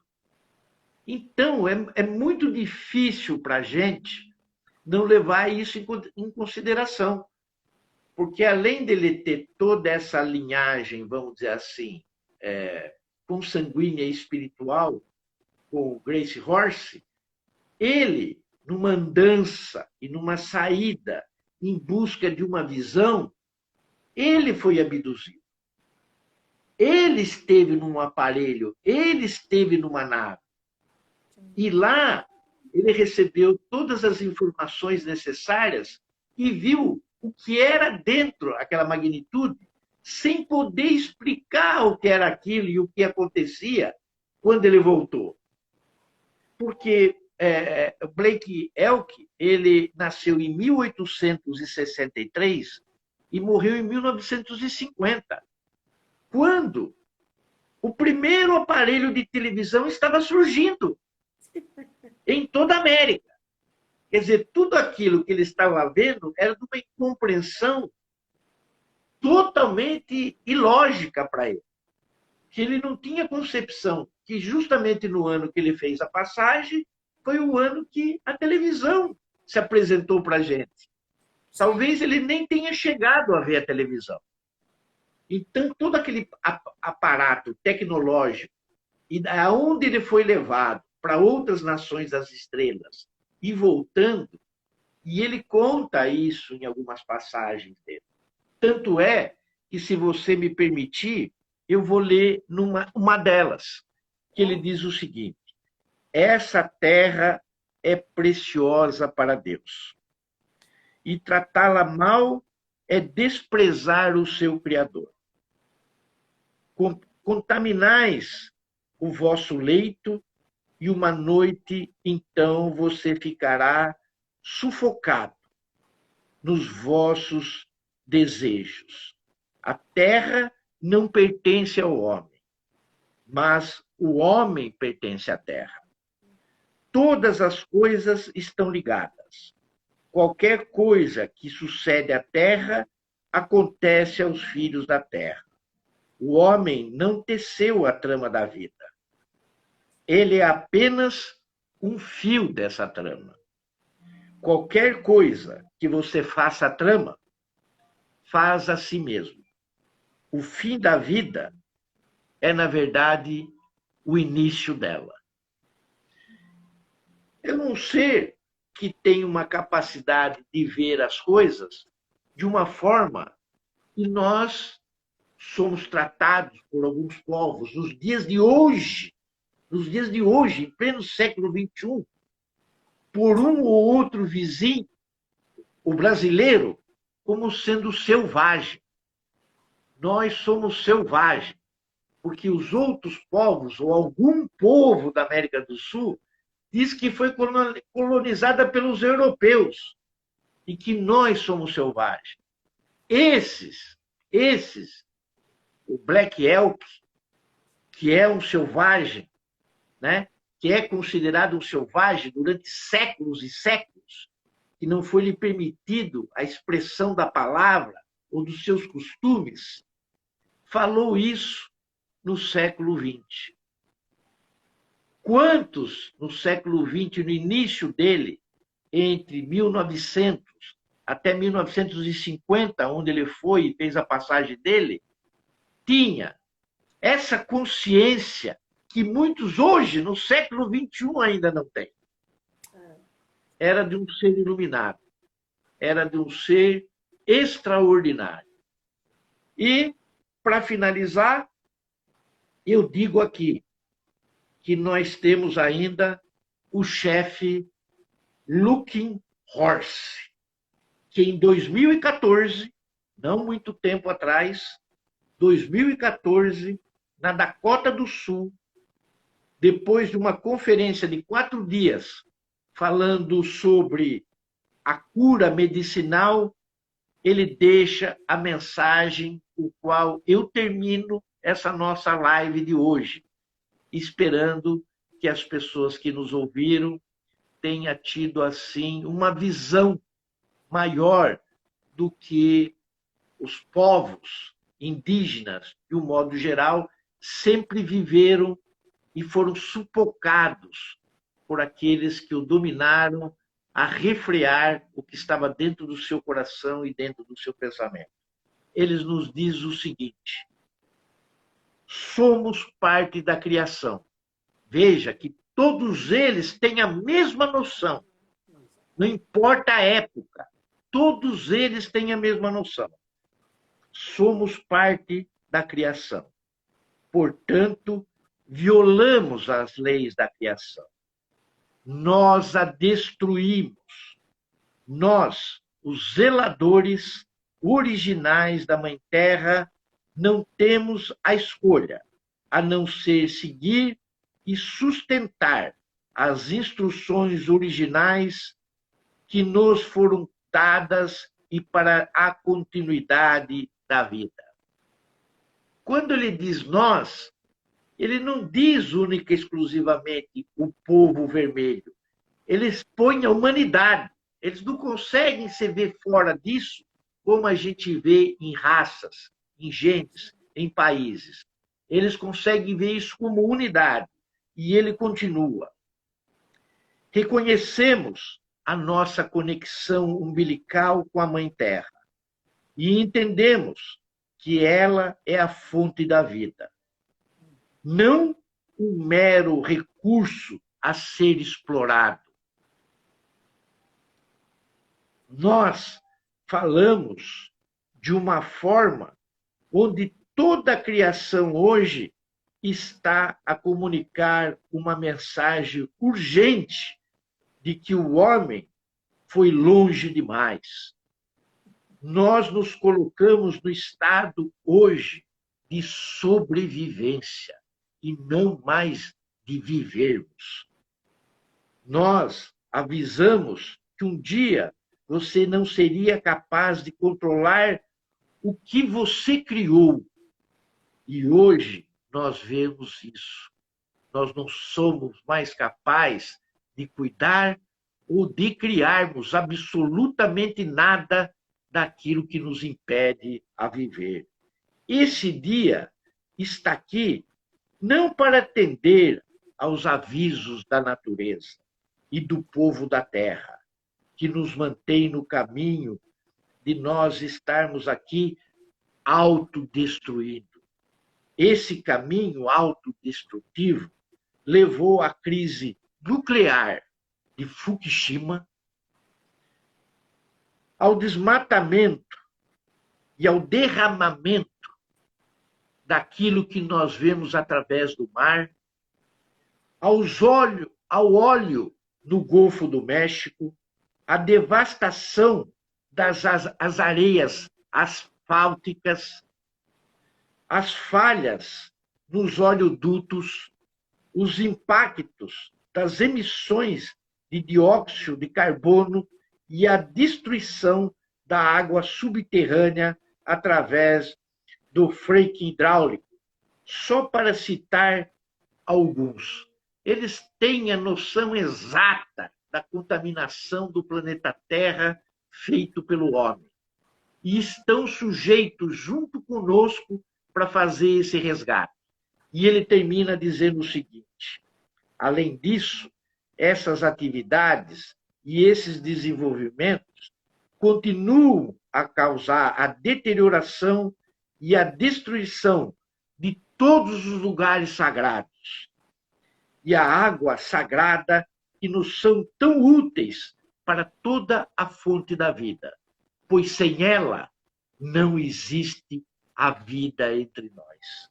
Então, é muito difícil para a gente não levar isso em consideração. Porque, além dele ter toda essa linhagem, vamos dizer assim, consanguínea e espiritual com Gracie Horse, ele, numa andança e numa saída em busca de uma visão, ele foi abduzido. Ele esteve num aparelho, ele esteve numa nave. E lá ele recebeu todas as informações necessárias e viu o que era dentro aquela magnitude, sem poder explicar o que era aquilo e o que acontecia quando ele voltou. Porque Blake Elk, ele nasceu em 1863 e morreu em 1950, quando o primeiro aparelho de televisão estava surgindo em toda a América. Quer dizer, tudo aquilo que ele estava vendo era de uma incompreensão totalmente ilógica para ele. Que ele não tinha concepção que justamente no ano que ele fez a passagem foi o ano que a televisão se apresentou para a gente. Talvez ele nem tenha chegado a ver a televisão. Então, todo aquele aparato tecnológico, e aonde ele foi levado para outras nações das estrelas, e voltando, e ele conta isso em algumas passagens dele. Tanto é que, se você me permitir, eu vou ler uma delas, que ele diz o seguinte: essa terra é preciosa para Deus, e tratá-la mal é desprezar o seu Criador. Contaminais o vosso leito, e uma noite, então, você ficará sufocado nos vossos desejos. A terra não pertence ao homem, mas o homem pertence à terra. Todas as coisas estão ligadas. Qualquer coisa que sucede à terra acontece aos filhos da terra. O homem não teceu a trama da vida. Ele é apenas um fio dessa trama. Qualquer coisa que você faça a trama, faz a si mesmo. O fim da vida é, na verdade, o início dela. É um ser que tem uma capacidade de ver as coisas de uma forma que nós somos tratados por alguns povos nos dias de hoje, em pleno século XXI, por um ou outro vizinho, o brasileiro, como sendo selvagem. Nós somos selvagens, porque os outros povos, ou algum povo da América do Sul, diz que foi colonizada pelos europeus e que nós somos selvagens. Esses, o Black Elk, que é um selvagem, né? Que é considerado um selvagem durante séculos e séculos, que não foi lhe permitido a expressão da palavra ou dos seus costumes, falou isso no século XX. Quantos no século XX, no início dele, entre 1900 até 1950, onde ele foi e fez a passagem dele, tinha essa consciência que muitos hoje, no século XXI, ainda não têm. Era de um ser iluminado, era de um ser extraordinário. E, para finalizar, eu digo aqui que nós temos ainda o chefe Looking Horse, que em 2014, não muito tempo atrás, 2014, na Dakota do Sul, depois de uma conferência de 4 dias, falando sobre a cura medicinal, ele deixa a mensagem com a qual eu termino essa nossa live de hoje, esperando que as pessoas que nos ouviram tenham tido, assim, uma visão maior do que os povos indígenas, de um modo geral, sempre viveram e foram sufocados por aqueles que o dominaram a refrear o que estava dentro do seu coração e dentro do seu pensamento. Eles nos dizem o seguinte: somos parte da criação. Veja que todos eles têm a mesma noção. Não importa a época, todos eles têm a mesma noção. Somos parte da criação. Portanto, violamos as leis da criação. Nós a destruímos. Nós, os zeladores originais da Mãe Terra, não temos a escolha, a não ser seguir e sustentar as instruções originais que nos foram dadas e para a continuidade da vida. Quando ele diz nós, ele não diz única e exclusivamente o povo vermelho. Ele expõe a humanidade. Eles não conseguem se ver fora disso como a gente vê em raças, em gentes, em países. Eles conseguem ver isso como unidade. E ele continua: reconhecemos a nossa conexão umbilical com a Mãe Terra e entendemos que ela é a fonte da vida, não um mero recurso a ser explorado. Nós falamos de uma forma onde toda a criação hoje está a comunicar uma mensagem urgente de que o homem foi longe demais. Nós nos colocamos no estado hoje de sobrevivência e não mais de vivermos. Nós avisamos que um dia você não seria capaz de controlar o que você criou. E hoje nós vemos isso. Nós não somos mais capazes de cuidar ou de criarmos absolutamente nada daquilo que nos impede a viver. Esse dia está aqui não para atender aos avisos da natureza, e do povo da terra, que nos mantém no caminho de nós estarmos aqui autodestruindo. Esse caminho autodestrutivo levou à crise nuclear de Fukushima, ao desmatamento e ao derramamento daquilo que nós vemos através do mar, ao óleo no Golfo do México, a devastação das areias asfálticas, as falhas nos oleodutos, os impactos das emissões de dióxido de carbono e a destruição da água subterrânea através do fracking hidráulico, só para citar alguns. Eles têm a noção exata da contaminação do planeta Terra feito pelo homem e estão sujeitos junto conosco para fazer esse resgate. E ele termina dizendo o seguinte: além disso, essas atividades e esses desenvolvimentos continuam a causar a deterioração e a destruição de todos os lugares sagrados. E a água sagrada que nos são tão úteis para toda a fonte da vida, pois sem ela não existe a vida entre nós.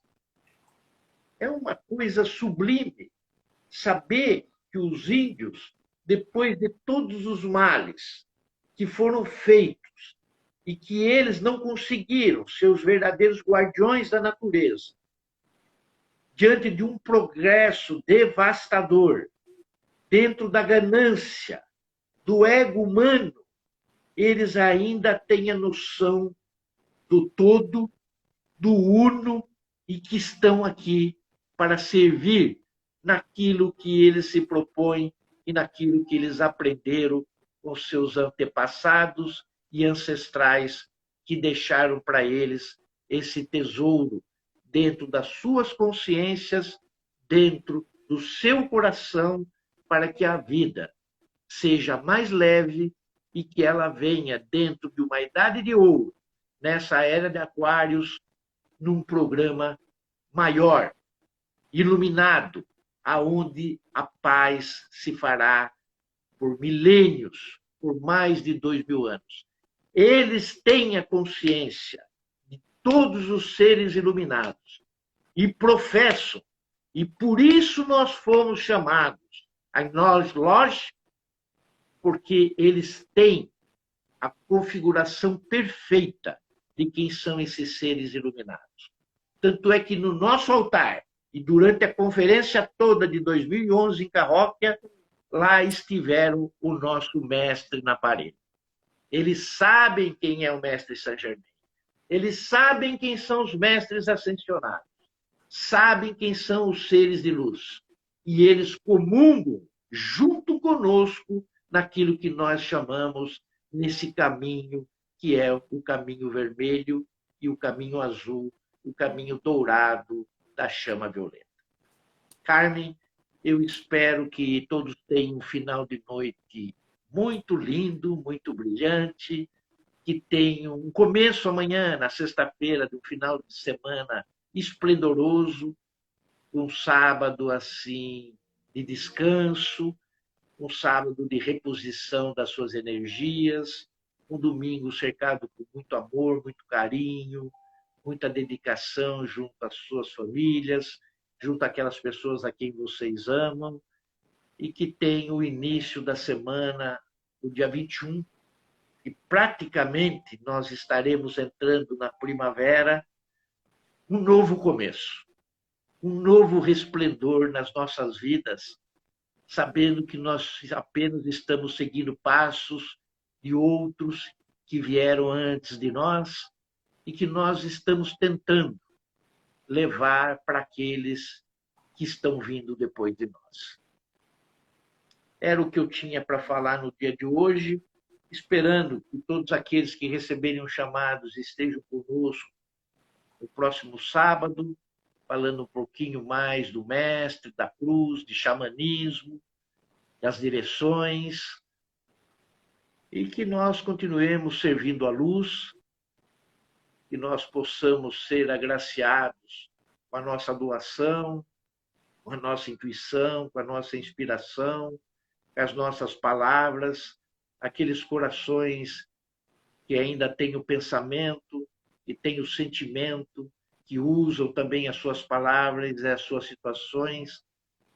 É uma coisa sublime saber que os índios, depois de todos os males que foram feitos e que eles não conseguiram ser os verdadeiros guardiões da natureza, diante de um progresso devastador, dentro da ganância, do ego humano, eles ainda têm a noção do todo, do uno, e que estão aqui para servir naquilo que eles se propõem e naquilo que eles aprenderam com seus antepassados e ancestrais que deixaram para eles esse tesouro dentro das suas consciências, dentro do seu coração, para que a vida seja mais leve e que ela venha dentro de uma idade de ouro, nessa era de Aquários, num programa maior, iluminado, aonde a paz se fará por milênios, por mais de 2000 anos. Eles têm a consciência de todos os seres iluminados e professam, e por isso nós fomos chamados a Knowledge Lodge, porque eles têm a configuração perfeita de quem são esses seres iluminados. Tanto é que no nosso altar, e durante a conferência toda de 2011 em Caróquia, lá estiveram o nosso mestre na parede. Eles sabem quem é o mestre Saint-Germain. Eles sabem quem são os mestres ascensionados. Sabem quem são os seres de luz. E eles comungam junto conosco naquilo que nós chamamos nesse caminho, que é o caminho vermelho e o caminho azul, o caminho dourado da chama violeta. Carmen, eu espero que todos tenham um final de noite muito lindo, muito brilhante, que tenham um começo amanhã, na sexta-feira, de um final de semana esplendoroso, um sábado assim de descanso, um sábado de reposição das suas energias, um domingo cercado por muito amor, muito carinho, muita dedicação junto às suas famílias, junto àquelas pessoas a quem vocês amam, e que tem o início da semana, o dia 21, e praticamente nós estaremos entrando na primavera, um novo começo, um novo resplendor nas nossas vidas, sabendo que nós apenas estamos seguindo passos de outros que vieram antes de nós e que nós estamos tentando levar para aqueles que estão vindo depois de nós. Era o que eu tinha para falar no dia de hoje, esperando que todos aqueles que receberem os chamados estejam conosco no próximo sábado, falando um pouquinho mais do mestre, da cruz, de xamanismo, das direções, e que nós continuemos servindo a luz, que nós possamos ser agraciados com a nossa doação, com a nossa intuição, com a nossa inspiração, com as nossas palavras, aqueles corações que ainda têm o pensamento, que têm o sentimento, que usam também as suas palavras e as suas situações,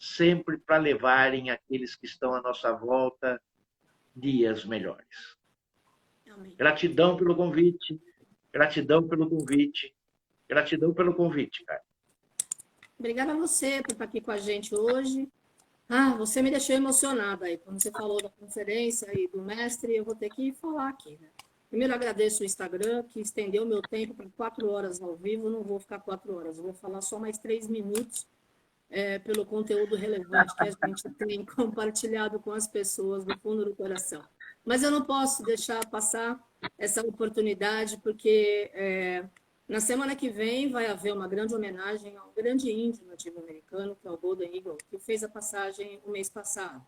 sempre para levarem aqueles que estão à nossa volta dias melhores. Amém. Gratidão pelo convite, gratidão pelo convite, gratidão pelo convite, cara. Obrigada a você por estar aqui com a gente hoje. Você me deixou emocionada aí. Quando você falou da conferência e do mestre, eu vou ter que falar aqui, né? Primeiro, agradeço o Instagram, que estendeu meu tempo para 4 horas ao vivo. Não vou ficar 4 horas, eu vou falar só mais 3 minutos, pelo conteúdo relevante que a gente tem compartilhado com as pessoas do fundo do coração. Mas eu não posso deixar passar essa oportunidade, porque na semana que vem vai haver uma grande homenagem a um grande índio nativo americano, que é o Golden Eagle, que fez a passagem o mês passado.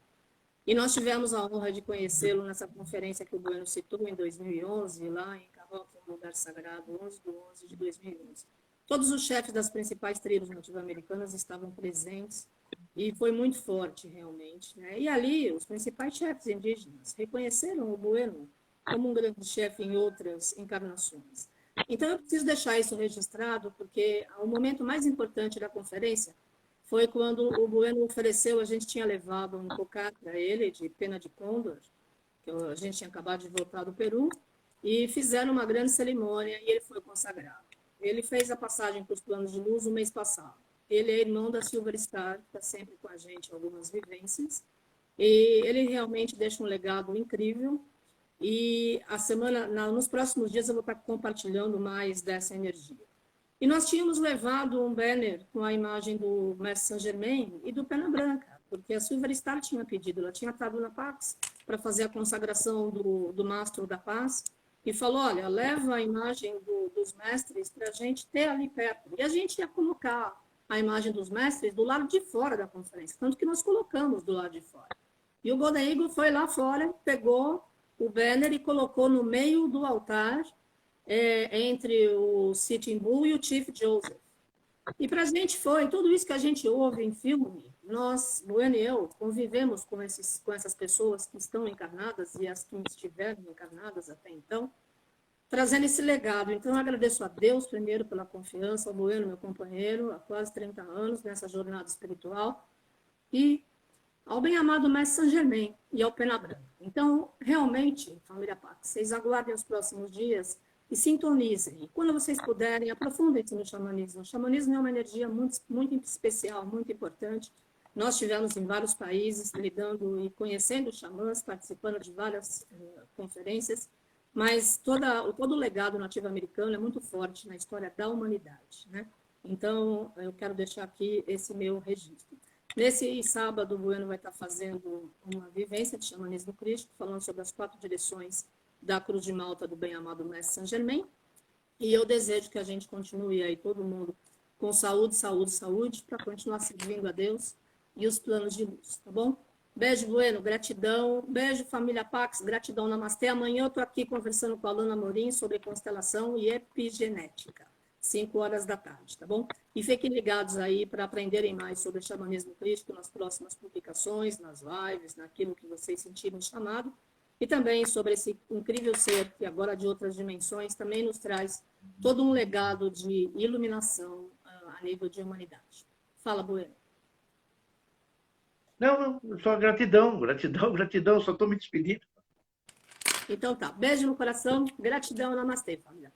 E nós tivemos a honra de conhecê-lo nessa conferência que o Bueno citou em 2011, lá em Carroll, um lugar sagrado, 11/11 de 2011. Todos os chefes das principais tribos nativo-americanas estavam presentes e foi muito forte, realmente, né? E ali, os principais chefes indígenas reconheceram o Bueno como um grande chefe em outras encarnações. Então, eu preciso deixar isso registrado, porque o momento mais importante da conferência foi quando o Bueno ofereceu, a gente tinha levado um cocá para ele, de pena de côndor, que a gente tinha acabado de voltar do Peru, e fizeram uma grande cerimônia e ele foi consagrado. Ele fez a passagem para os planos de luz o mês passado. Ele é irmão da Silver Star, que está sempre com a gente em algumas vivências, e ele realmente deixa um legado incrível. E nos próximos dias eu vou estar compartilhando mais dessa energia. E nós tínhamos levado um banner com a imagem do Mestre Saint-Germain e do Pena Branca, porque a Silver Star tinha pedido, ela tinha estado na Pax para fazer a consagração do Mastro da Paz, e falou, olha, leva a imagem dos mestres para a gente ter ali perto. E a gente ia colocar a imagem dos mestres do lado de fora da conferência, tanto que nós colocamos do lado de fora. E o Golden Eagle foi lá fora, pegou o banner e colocou no meio do altar, entre o Sitting Bull e o Chief Joseph. E para a gente foi, tudo isso que a gente ouve em filme, nós, Bueno e eu, convivemos com essas pessoas que estão encarnadas e as que estiveram encarnadas até então, trazendo esse legado. Então, eu agradeço a Deus, primeiro, pela confiança, ao Bueno, meu companheiro, há quase 30 anos nessa jornada espiritual, e ao bem-amado Mestre Saint-Germain e ao Pena Branca. Então, realmente, família Pax, vocês aguardem os próximos dias e sintonizem. E quando vocês puderem, aprofundem-se no xamanismo. O xamanismo é uma energia muito, muito especial, muito importante. Nós estivemos em vários países lidando e conhecendo xamãs, participando de várias conferências, mas todo o legado nativo-americano é muito forte na história da humanidade, né? Então, eu quero deixar aqui esse meu registro. Nesse sábado, o Bueno vai estar fazendo uma vivência de xamanismo crístico, falando sobre as 4 direções da Cruz de Malta do bem-amado Mestre Saint-Germain, e eu desejo que a gente continue aí, todo mundo, com saúde, saúde, saúde, para continuar servindo a Deus e os planos de luz, tá bom? Beijo, Bueno, gratidão. Beijo, família Pax, gratidão, namastê. Amanhã eu estou aqui conversando com a Alana Morim sobre constelação e epigenética, 5 horas da tarde, tá bom? E fiquem ligados aí para aprenderem mais sobre o xamanismo crístico nas próximas publicações, nas lives, naquilo que vocês sentirem chamado, e também sobre esse incrível ser que agora de outras dimensões também nos traz todo um legado de iluminação a nível de humanidade. Fala, Bueno. Não, só gratidão, gratidão, gratidão, só estou me despedindo. Então tá, beijo no coração, gratidão, namastê, família.